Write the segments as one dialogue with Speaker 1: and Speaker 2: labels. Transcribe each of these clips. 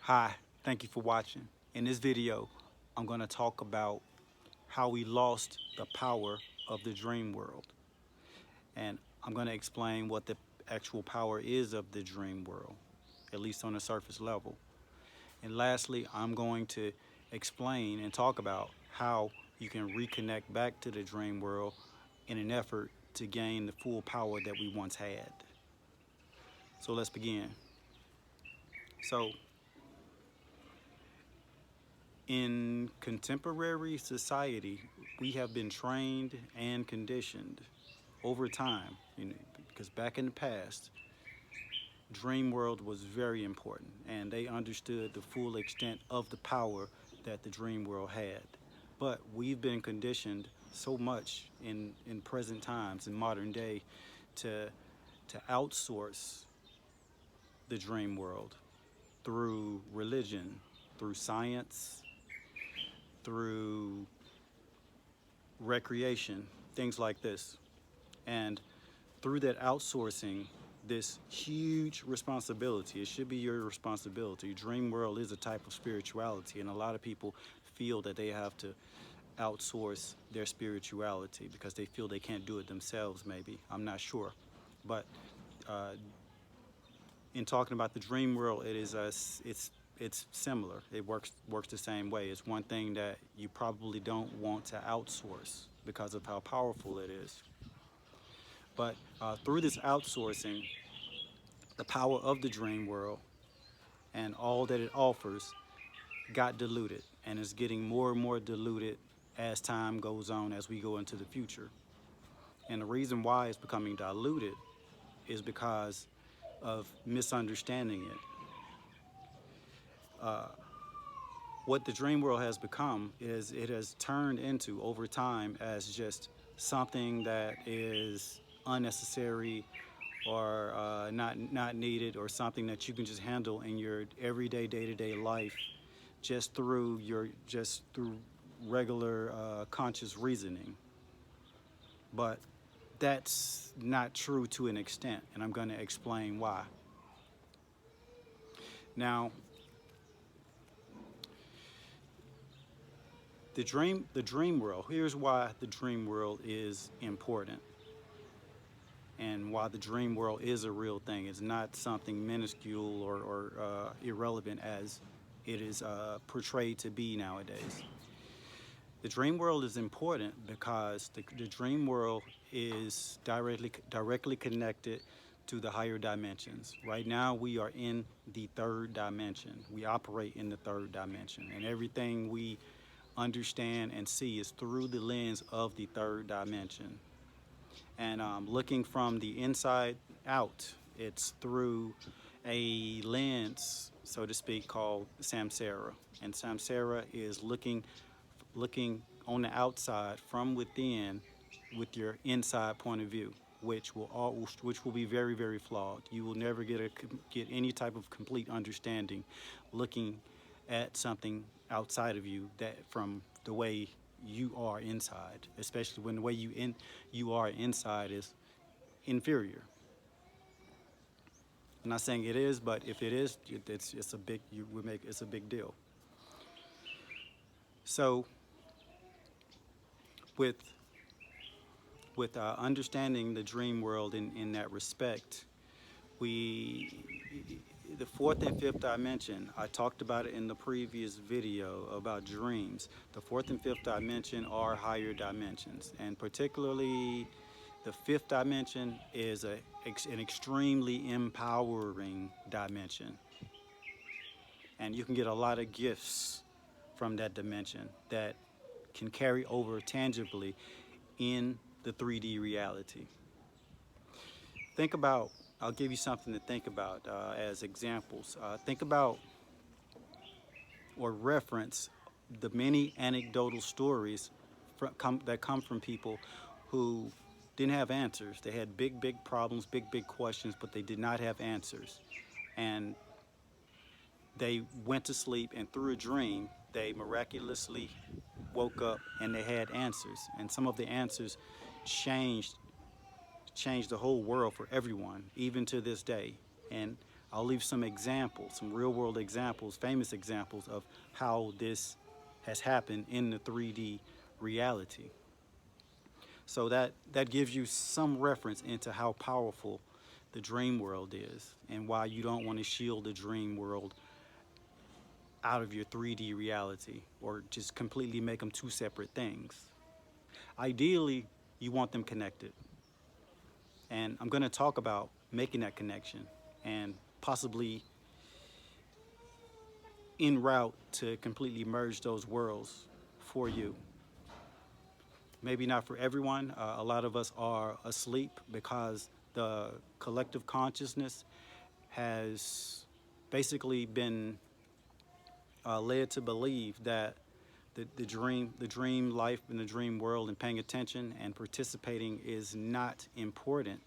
Speaker 1: Hi, thank you for watching. In this video, I'm going to talk about how we lost the power of the dream world. And I'm going to explain what the actual power is of the dream world, at least on the surface level. And lastly, I'm going to explain and talk about how you can reconnect back to the dream world in an effort to gain the full power that we once had. So let's begin. So, in contemporary society, we have been trained and conditioned over time, because back in the past, dream world was very important and they understood the full extent of the power that the dream world had. But we've been conditioned so much in present times, in modern day, to outsource the dream world through religion, through science, through recreation, things like this. And through that outsourcing, this huge responsibility, it should be your responsibility. Dream world is a type of spirituality, and a lot of people feel that they have to outsource their spirituality because they feel they can't do it themselves, maybe. I'm not sure. But in talking about the dream world, it's similar. It works the same way. It's one thing that you probably don't want to outsource because of how powerful it is. But through this outsourcing, the power of the dream world and all that it offers got diluted, and is getting more and more diluted as time goes on, as we go into the future. And the reason why it's becoming diluted is because of misunderstanding it. What the dream world has become is it has turned into, over time, as just something that is unnecessary or not needed, or something that you can just handle in your everyday day-to-day life just through regular conscious reasoning. But that's not true to an extent, and I'm going to explain why. Now, the dream world, here's why the dream world is important and why the dream world is a real thing. It's not something minuscule or irrelevant as it is portrayed to be nowadays. The dream world is important because the dream world is directly connected to the higher dimensions. Right now, we are in the third dimension. We operate in the third dimension, and everything we understand and see is through the lens of the third dimension. And looking from the inside out, it's through a lens, so to speak, called samsara. And samsara is looking on the outside from within with your inside point of view, which will be very, very flawed. You will never get any type of complete understanding looking at something outside of you that from the way you are inside, especially when the way you are inside is inferior. I'm not saying it is, but if it is, it's a big it's a big deal. So with understanding the dream world in that respect, the fourth and fifth dimension, I talked about it in the previous video about dreams. The fourth and fifth dimension are higher dimensions, and particularly the fifth dimension is an extremely empowering dimension. And you can get a lot of gifts from that dimension that can carry over tangibly in the 3D reality. Think about, I'll give you something to think about as examples. Think about or reference the many anecdotal stories that come from people who didn't have answers. They had big problems, big questions, but they did not have answers. And they went to sleep, and through a dream, they miraculously woke up and they had answers. And some of the answers changed the whole world for everyone, even to this day. And I'll leave some examples, some real world examples, famous examples of how this has happened in the 3D reality. So that gives you some reference into how powerful the dream world is and why you don't want to shield the dream world out of your 3D reality or just completely make them two separate things. Ideally, you want them connected. And I'm going to talk about making that connection and possibly en route to completely merge those worlds for you. Maybe not for everyone. A lot of us are asleep because the collective consciousness has basically been led to believe that the dream life and the dream world and paying attention and participating is not important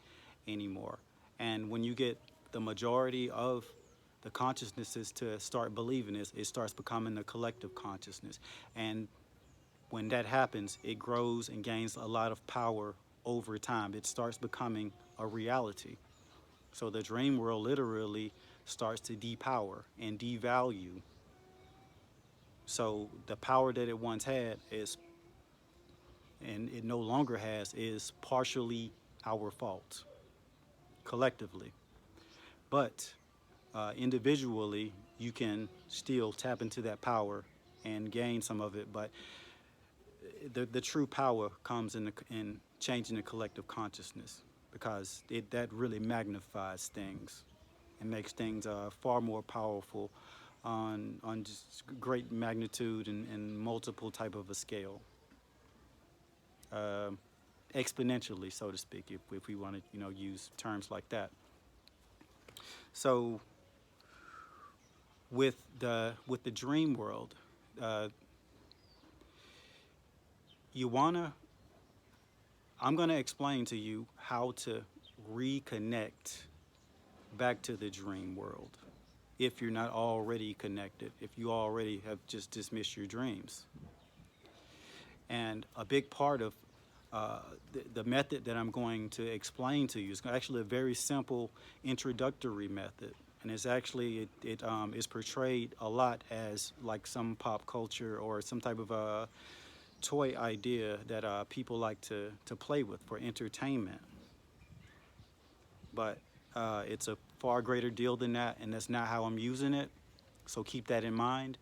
Speaker 1: anymore. And when you get the majority of the consciousnesses to start believing this, it starts becoming the collective consciousness. And when that happens, it grows and gains a lot of power over time. It starts becoming a reality. So the dream world literally starts to depower and devalue. So the power that it once had is, and it no longer has, is partially our fault, collectively. But individually, you can still tap into that power and gain some of it. But the true power comes in changing the collective consciousness because that really magnifies things and makes things far more powerful on just great magnitude and multiple type of a scale, uh, exponentially, so to speak, if we want to use terms like that. So with the dream world, uh, you wanna I'm gonna explain to you how to reconnect back to the dream world if you're not already connected, if you already have just dismissed your dreams. And a big part of the method that I'm going to explain to you is actually a very simple introductory method. And it's actually, it is portrayed a lot as like some pop culture or some type of a toy idea that people like to play with for entertainment. But it's a far greater deal than that, and that's not how I'm using it. So keep that in mind.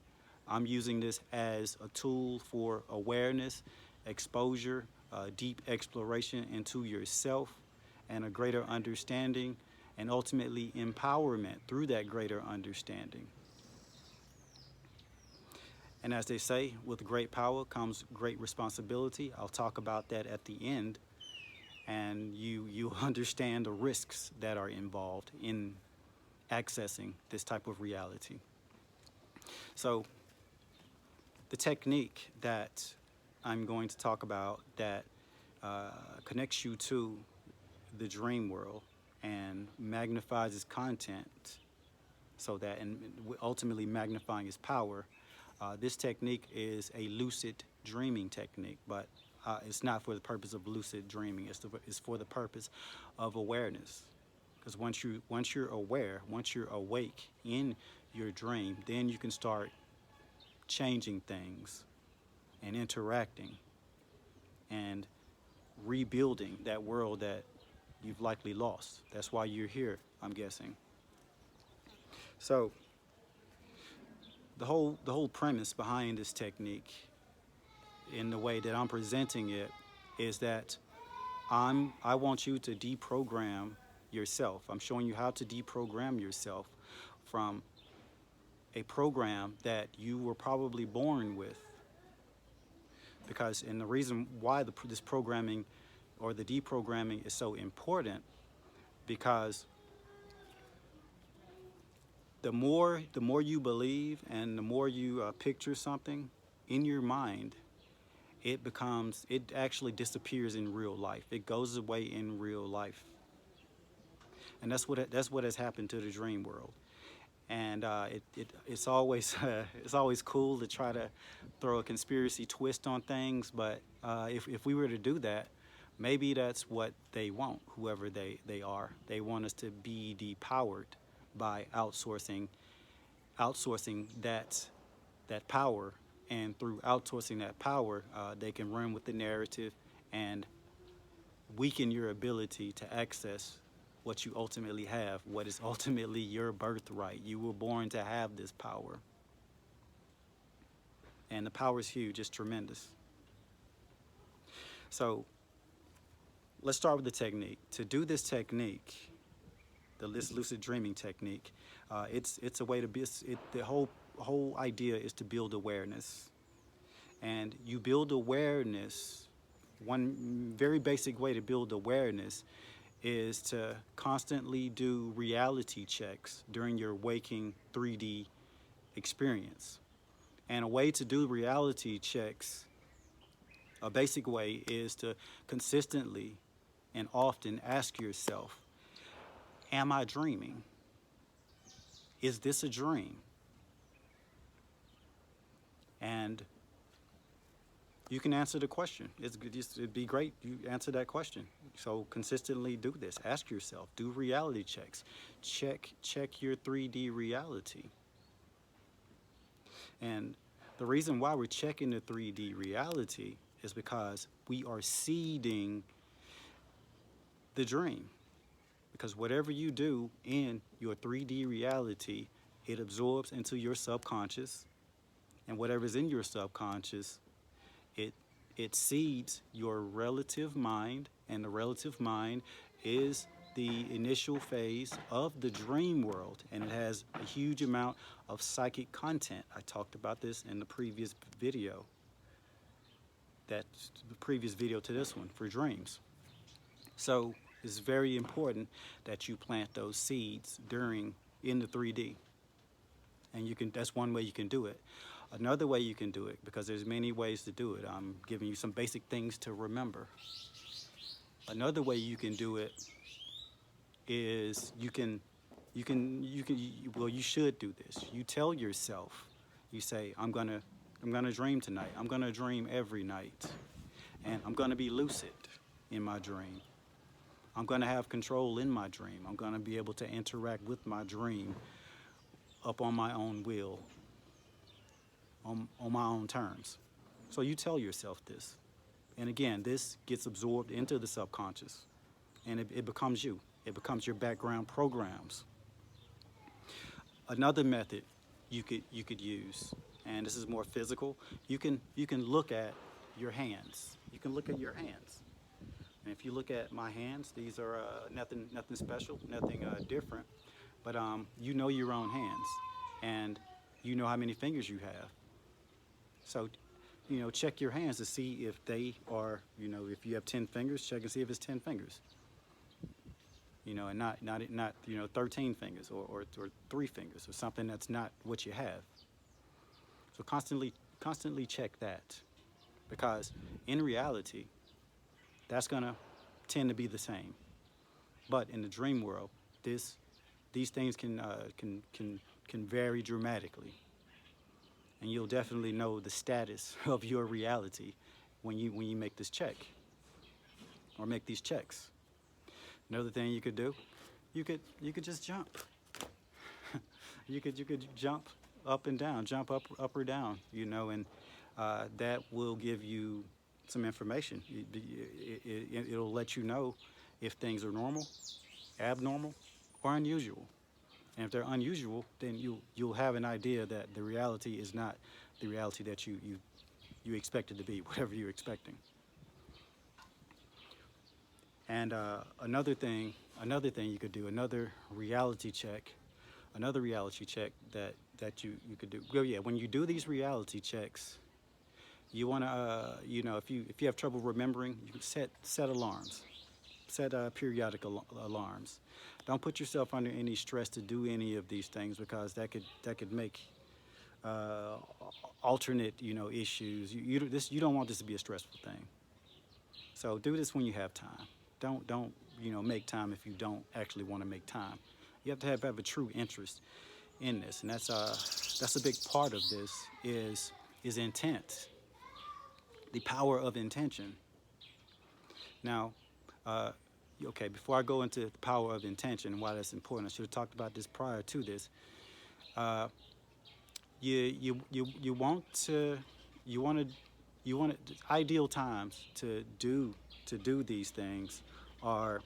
Speaker 1: I'm using this as a tool for awareness, exposure, deep exploration into yourself, and a greater understanding, and ultimately empowerment through that greater understanding. And as they say, with great power comes great responsibility. I'll talk about that at the end, and you understand the risks that are involved in accessing this type of reality. So the technique that I'm going to talk about that connects you to the dream world and magnifies its content so that, and ultimately magnifying its power. This technique is a lucid dreaming technique, but it's not for the purpose of lucid dreaming. It's for the purpose of awareness. Because once you're aware, once you're awake in your dream, then you can start changing things and interacting and rebuilding that world that you've likely lost. That's why you're here, I'm guessing. So the whole premise behind this technique in the way that I'm presenting it is that I want you to deprogram yourself. I'm showing you how to deprogram yourself from a program that you were probably born with. Because, and the reason why this programming or the deprogramming is so important, because the more you believe and the more you picture something in your mind, it actually disappears in real life. It goes away in real life, and that's what has happened to the dream world. And it's always it's always cool to try to throw a conspiracy twist on things, but if we were to do that, maybe that's what they want. Whoever they are, they want us to be depowered by outsourcing that power, and through outsourcing that power, they can run with the narrative and weaken your ability to access what you ultimately have, what is ultimately your birthright. You were born to have this power. And the power is huge, it's tremendous. So let's start with the technique. To do this technique, this lucid dreaming technique, it's a way to be, the whole idea is to build awareness. And you build awareness, one very basic way to build awareness is to constantly do reality checks during your waking 3D experience. And a way to do reality checks, a basic way, is to consistently and often ask yourself, am I dreaming? Is this a dream? And you can answer the question. It'd be great you answer that question. So consistently do this. Ask yourself. Do reality checks. Check your 3D reality. And the reason why we're checking the 3D reality is because we are seeding the dream. Because whatever you do in your 3D reality, it absorbs into your subconscious. And whatever's in your subconscious, it seeds your relative mind, and the relative mind is the initial phase of the dream world, and it has a huge amount of psychic content. I talked about this in the previous video. That's the previous video to this one for dreams. So it's very important that you plant those seeds in the 3D. And that's one way you can do it. Another way you can do it, because there's many ways to do it. I'm giving you some basic things to remember. Another way you can do it is you should do this. You tell yourself, you say, I'm gonna dream tonight. I'm gonna dream every night. And I'm gonna be lucid in my dream. I'm gonna have control in my dream. I'm gonna be able to interact with my dream up on my own will, on my own terms. So you tell yourself this. And again, this gets absorbed into the subconscious, and it becomes you. It becomes your background programs. Another method you could use, and this is more physical, you can look at your hands. You can look at your hands. And if you look at my hands, these are nothing special, nothing different, but you know your own hands, and you know how many fingers you have. So, check your hands to see if they are, if you have 10 fingers, check and see if it's 10 fingers. And not 13 fingers or 3 fingers or something that's not what you have. So constantly check that, because in reality, that's gonna tend to be the same. But in the dream world, these things can vary dramatically. And you'll definitely know the status of your reality when you make this check or make these checks. Another thing you could do, you could just jump. you could jump up and down, jump up or down, and that will give you some information. It'll let you know if things are normal, abnormal, or unusual. And if they're unusual, then you'll have an idea that the reality is not the reality that you expect it to be, whatever you're expecting. And another thing you could do, another reality check that you could do. Well, yeah, when you do these reality checks, you want to, if you have trouble remembering, you can set alarms, set periodic alarms. Don't put yourself under any stress to do any of these things, because that could make alternate issues. You don't want this to be a stressful thing. So do this when you have time. Don't make time if you don't actually want to make time. You have to have a true interest in this, and that's a big part of this is intent. The power of intention. Now, Okay, before I go into the power of intention and why that's important, I should have talked about this prior to this. Uh, you want to you want to you want to, ideal times to do these things are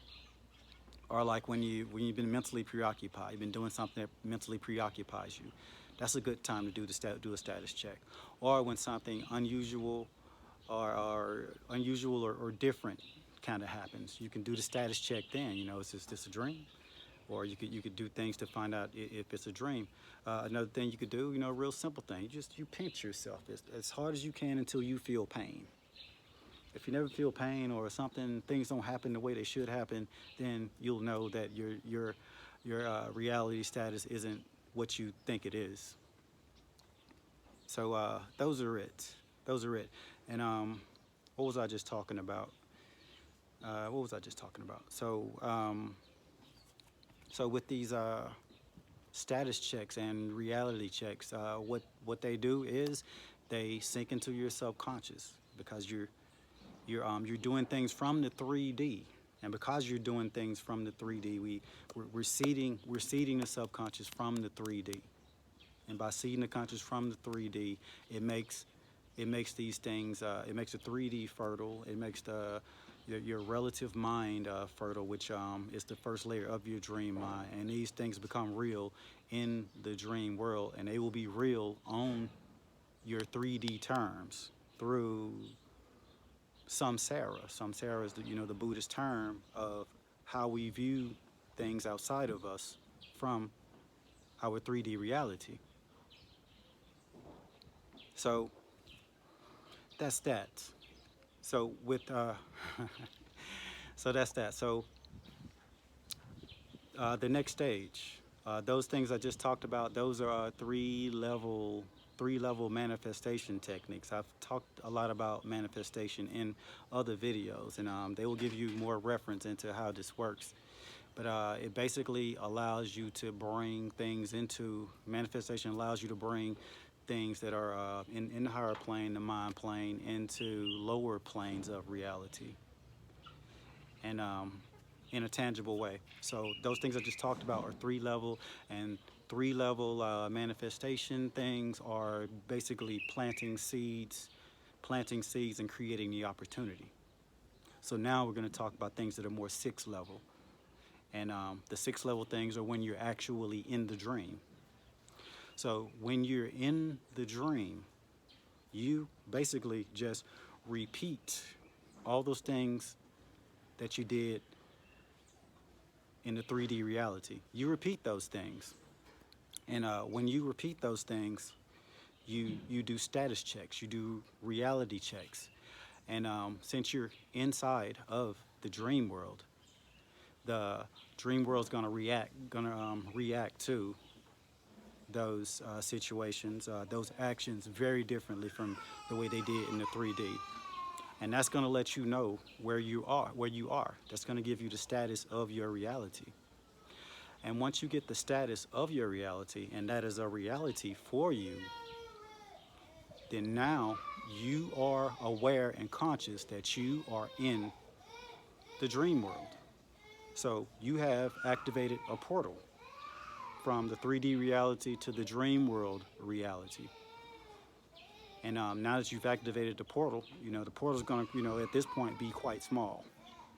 Speaker 1: like when you've been mentally preoccupied. You've been doing something that mentally preoccupies you. That's a good time to do a status check. Or when something unusual or different kind of happens, you can do the status check then. You know, is this a dream? Or you could do things to find out if it's a dream. Another thing you could do, you know, a real simple thing, you pinch yourself as hard as you can until you feel pain. If you never feel pain or something, things don't happen the way they should happen, then you'll know that your reality status isn't what you think it is. So those are it. Those are it. And what was I just talking about? What was I just talking about? So with these status checks and reality checks, what they do is they sink into your subconscious because you're doing things from the 3D, and because you're doing things from the 3D, we're seeding the subconscious from the 3D, and by seeding the conscious from the 3D, it makes these things it makes the 3D fertile. It makes your relative mind fertile, which is the first layer of your dream mind, and these things become real in the dream world, and they will be real on your 3D terms through samsara. Samsara is the Buddhist term of how we view things outside of us from our 3D reality. So that's that. So with so that's that. So the next stage, those things I just talked about, those are three level manifestation techniques. I've talked a lot about manifestation in other videos, and they will give you more reference into how this works. But it basically allows you to bring things into manifestation. Allows you to bring things that are in the higher plane, the mind plane, into lower planes of reality, and in a tangible way. So those things I just talked about are and three-level manifestation things are basically planting seeds and creating the opportunity. So now we're going to talk about things that are more sixth level. And the sixth level things are when you're actually in the dream. So when you're in the dream, you basically just repeat all those things that you did in the 3D reality. You repeat those things. And when you repeat those things, you do status checks, you do reality checks. And since you're inside of the dream world, the dream world's gonna react to those situations, those actions very differently from the way they did in the 3D. And that's gonna let you know where you are. That's gonna give you the status of your reality. And once you get the status of your reality, and that is a reality for you, then now you are aware and conscious that you are in the dream world. So you have activated a portal from the 3D reality to the dream world reality. And now that you've activated the portal, the portal is going to, at this point, be quite small.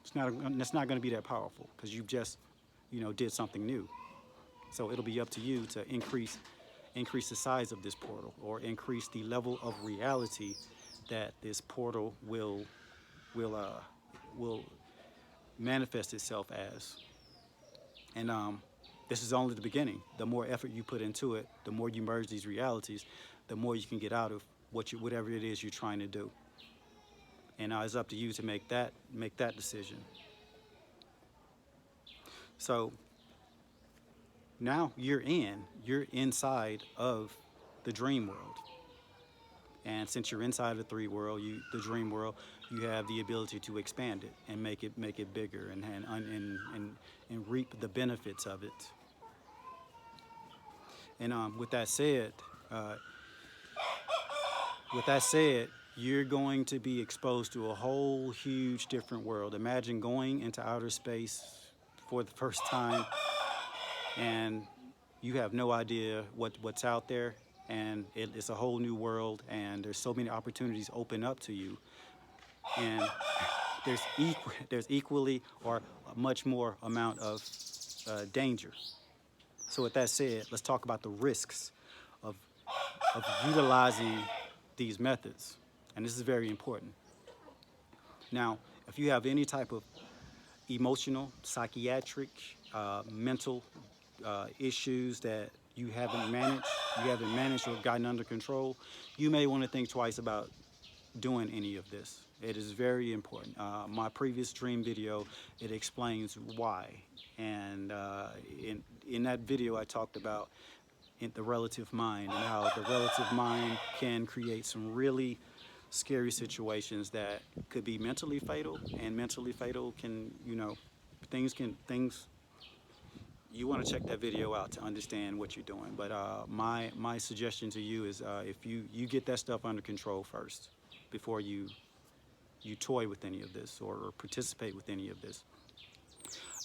Speaker 1: It's not going to be that powerful because you've just, did something new. So it'll be up to you to increase the size of this portal, or increase the level of reality that this portal will manifest itself as. And this is only the beginning. The more effort you put into it, the more you merge these realities, the more you can get out of whatever it is you're trying to do. And it's up to you to make that decision. So now you're inside of the dream world. And since you're inside of the dream world, you have the ability to expand it and make it bigger and reap the benefits of it. And with that said, you're going to be exposed to a whole huge different world. Imagine going into outer space for the first time and you have no idea what's out there, and it's a whole new world, and there's so many opportunities open up to you, and there's equally or a much more amount of danger. So with that said, let's talk about the risks of, of utilizing these methods, and this is very important. Now, if you have any type of emotional, psychiatric, mental issues that you haven't managed or gotten under control, you may want to think twice about doing any of this. It is very important. My previous dream video, it explains why. And in that video, I talked about the relative mind and how the relative mind can create some really scary situations that could be mentally fatal, and mentally fatal can, things you want to check that video out to understand what you're doing. But my suggestion to you is if you get that stuff under control first before you toy with any of this or participate with any of this.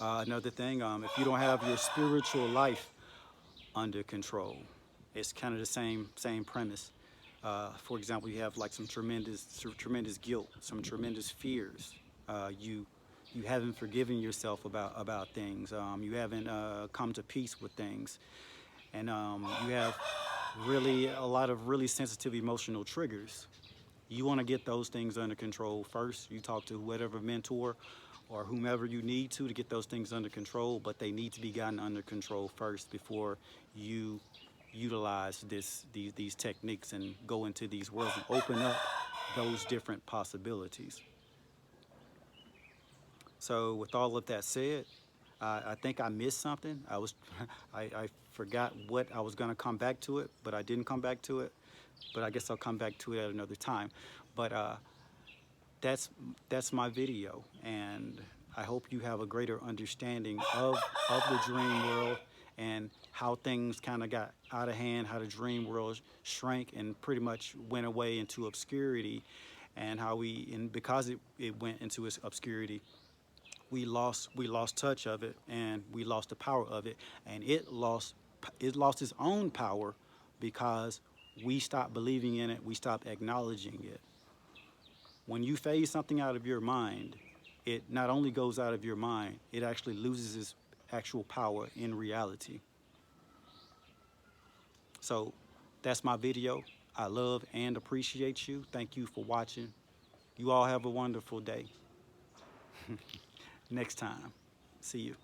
Speaker 1: Another thing, if you don't have your spiritual life under control, it's kind of the same premise. For example, you have like some tremendous guilt, some tremendous fears. You haven't forgiven yourself about things. You haven't come to peace with things, and you have a lot of really sensitive emotional triggers. You want to get those things under control first. You talk to whatever mentor or whomever you need to get those things under control, but they need to be gotten under control first before you utilize these techniques and go into these worlds and open up those different possibilities. So with all of that said, I think I missed something. I forgot what I was gonna come back to it, but I didn't come back to it. But I guess I'll come back to it at another time. But that's my video, and I hope you have a greater understanding of the dream world and how things kind of got out of hand, how the dream world shrank and pretty much went away into obscurity, and how because it went into its obscurity, we lost touch of it, and we lost the power of it, and it lost its own power because we stopped believing in it, we stopped acknowledging it. When you phase something out of your mind, it not only goes out of your mind, it actually loses its actual power in reality. So that's my video. I love and appreciate you. Thank you for watching. You all have a wonderful day. Next time. See you.